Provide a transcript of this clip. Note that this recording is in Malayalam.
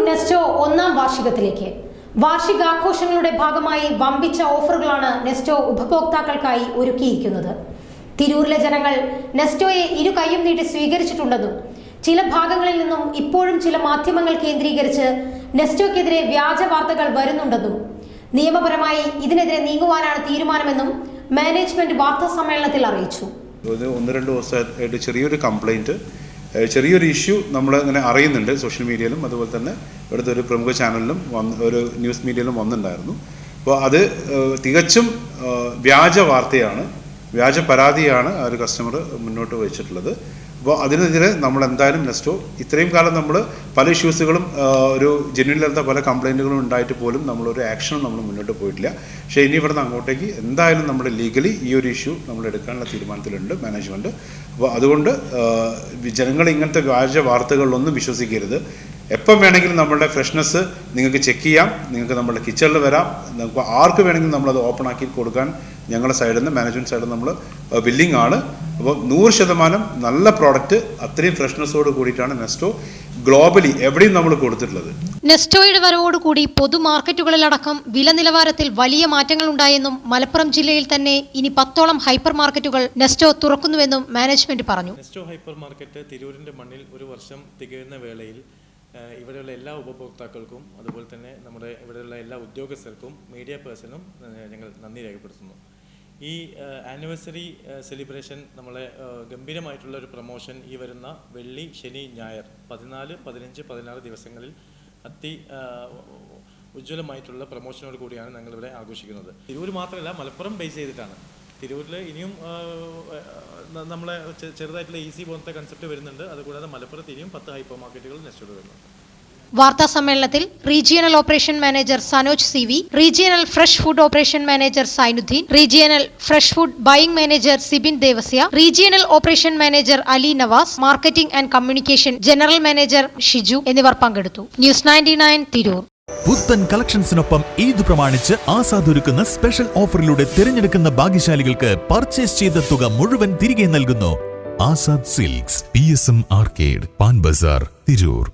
നെസ്റ്റോ ഒന്നാം വാർഷികത്തിലേക്ക്. വാർഷികാഘോഷങ്ങളുടെ ഭാഗമായി വമ്പിച്ച ഓഫറുകളാണ് നെസ്റ്റോ ഉപഭോക്താക്കൾക്കായി ഒരുക്കിയിരിക്കുന്നത്. തിരൂരിലെ ജനങ്ങൾ നെസ്റ്റോയെ ഇരു കൈയും നീട്ടി സ്വീകരിച്ചിട്ടുണ്ടെന്നും ചില ഭാഗങ്ങളിൽ നിന്നും ഇപ്പോഴും ചില മാധ്യമങ്ങൾ കേന്ദ്രീകരിച്ച് നെസ്റ്റോയ്ക്കെതിരെ വ്യാജ വാർത്തകൾ വരുന്നുണ്ടെന്നും നിയമപരമായി ഇതിനെതിരെ നീങ്ങുവാനാണ് തീരുമാനമെന്നും മാനേജ്മെന്റ് വാർത്താ സമ്മേളനത്തിൽ അറിയിച്ചു. 1-2 ദിവസമായിട്ട് ചെറിയൊരു കംപ്ലൈൻറ്റ്, ചെറിയൊരു ഇഷ്യൂ നമ്മൾ ഇങ്ങനെ അറിയുന്നുണ്ട്. സോഷ്യൽ മീഡിയയിലും അതുപോലെ തന്നെ ഇവിടുത്തെ ഒരു പ്രമുഖ ചാനലിലും ഒരു ന്യൂസ് മീഡിയയിലും വന്നിട്ടുണ്ടായിരുന്നു. അപ്പോൾ അത് തികച്ചും വ്യാജ വാർത്തയാണ്, വ്യാജ പരാതിയാണ് ആ ഒരു കസ്റ്റമർ മുന്നോട്ട് വെച്ചിട്ടുള്ളത്. അപ്പോൾ അതിനെതിരെ നമ്മൾ എന്തായാലും നെസ്റ്റോ ഇത്രയും കാലം നമ്മൾ പല ഇഷ്യൂസുകളും ഒരു ജെന്യൂനിലല്ലാത്ത പല കംപ്ലൈൻറ്റുകളും ഉണ്ടായിട്ട് പോലും നമ്മളൊരു ആക്ഷനും നമ്മൾ മുന്നോട്ട് പോയിട്ടില്ല. പക്ഷേ ഇനി ഇവിടുന്ന് അങ്ങോട്ടേക്ക് എന്തായാലും നമ്മൾ ലീഗലി ഈ ഒരു ഇഷ്യൂ നമ്മൾ എടുക്കാനുള്ള തീരുമാനത്തിലുണ്ട് മാനേജ്മെൻറ്റ്. അപ്പോൾ അതുകൊണ്ട് ജനങ്ങൾ ഇങ്ങനത്തെ വ്യാജ വാർത്തകളിലൊന്നും വിശ്വസിക്കരുത്. എപ്പം വേണമെങ്കിലും നമ്മളുടെ ഫ്രഷ്നെസ് നിങ്ങൾക്ക് ചെക്ക് ചെയ്യാം, നിങ്ങൾക്ക് നമ്മുടെ കിച്ചണിൽ വരാം, നമുക്ക് ആർക്ക് വേണമെങ്കിലും നമ്മളത് ഓപ്പൺ ആക്കി കൊടുക്കാൻ ഞങ്ങളുടെ സൈഡിൽ നിന്ന്, മാനേജ്മെൻറ്റ് സൈഡിൽ നിന്ന് നമ്മൾ വില്ലിംഗ് ആണ്. അപ്പോൾ 100% നല്ല പ്രോഡക്റ്റ് അത്രയും ഫ്രഷ്നെസ്സോട് കൂടിയിട്ടാണ് നെസ്റ്റോ ഗ്ലോബലി എവിടെയും നമ്മൾ കൊടുത്തിട്ടുള്ളത്. നെസ്റ്റോയുടെ വരവോടുകൂടി പൊതുമാർക്കറ്റുകളിലടക്കം വില നിലവാരത്തിൽ വലിയ മാറ്റങ്ങൾ ഉണ്ടായെന്നും മലപ്പുറം ജില്ലയിൽ തന്നെ ഇനി 10ഓളം ഹൈപ്പർ മാർക്കറ്റുകൾ നെസ്റ്റോ തുറക്കുന്നുവെന്നും മാനേജ്മെന്റ് പറഞ്ഞു. നെസ്റ്റോ ഹൈപ്പർ മാർക്കറ്റ് തിരൂരിന്റെ മണ്ണിൽ ഒരു വർഷം തികയുന്ന വേളയിൽ ഇവിടെയുള്ള എല്ലാ ഉപഭോക്താക്കൾക്കും അതുപോലെ തന്നെ നമ്മുടെ ഇവിടെയുള്ള എല്ലാ ഉദ്യോഗസ്ഥർക്കും മീഡിയ പേഴ്സണും ഞങ്ങൾ നന്ദി രേഖപ്പെടുത്തുന്നു. ഈ ആനിവേഴ്സറി സെലിബ്രേഷൻ നമ്മളെ ഗംഭീരമായിട്ടുള്ള ഒരു പ്രൊമോഷൻ ഈ വരുന്ന വെള്ളി, ശനി, ഞായർ 14, 15, 16 ദിവസങ്ങളിൽ ഉജ്ജ്വലമായിട്ടുള്ള പ്രൊമോഷനോട് കൂടിയാണ് ഞങ്ങളിവിടെ ആഘോഷിക്കുന്നത്. തിരൂർ മാത്രമല്ല, മലപ്പുറം ബേസ് ചെയ്തിട്ടാണ്. തിരൂരിൽ ഇനിയും നമ്മളെ ചെറുതായിട്ടുള്ള ഈസി പോലത്തെ കൺസെപ്റ്റ് വരുന്നുണ്ട്. അതുകൂടാതെ മലപ്പുറത്ത് ഇനിയും 10 ഹൈപ്പർ മാർക്കറ്റുകൾ നെസ്റ്റോട് വരുന്നുണ്ട്. വാർത്താ സമ്മേളനത്തിൽ regional operation manager Sanoj CV, regional fresh food operation manager Sainudheen, regional fresh food buying manager Sibin Devasya, regional operation manager Ali Navas, marketing and communication general manager Shiju എന്നിവർ പങ്കെടുത്തു. ന്യൂസ് 99 തിരൂർ. പുത്തൻ കളക്ഷൻസിനൊപ്പം ഈദ് പ്രമാണിച്ച് ആസാദ് ഒരുക്കുന്ന സ്പെഷ്യൽ ഓഫറിലൂടെ തിരഞ്ഞെടുക്കുന്ന ഭാഗ്യശാലികൾക്ക് പർച്ചേസ് ചെയ്ത തുക മുഴുവൻ തിരികെ നൽകുന്നു. Azad silks, PSM arcade, Pan Bazar, Tirur.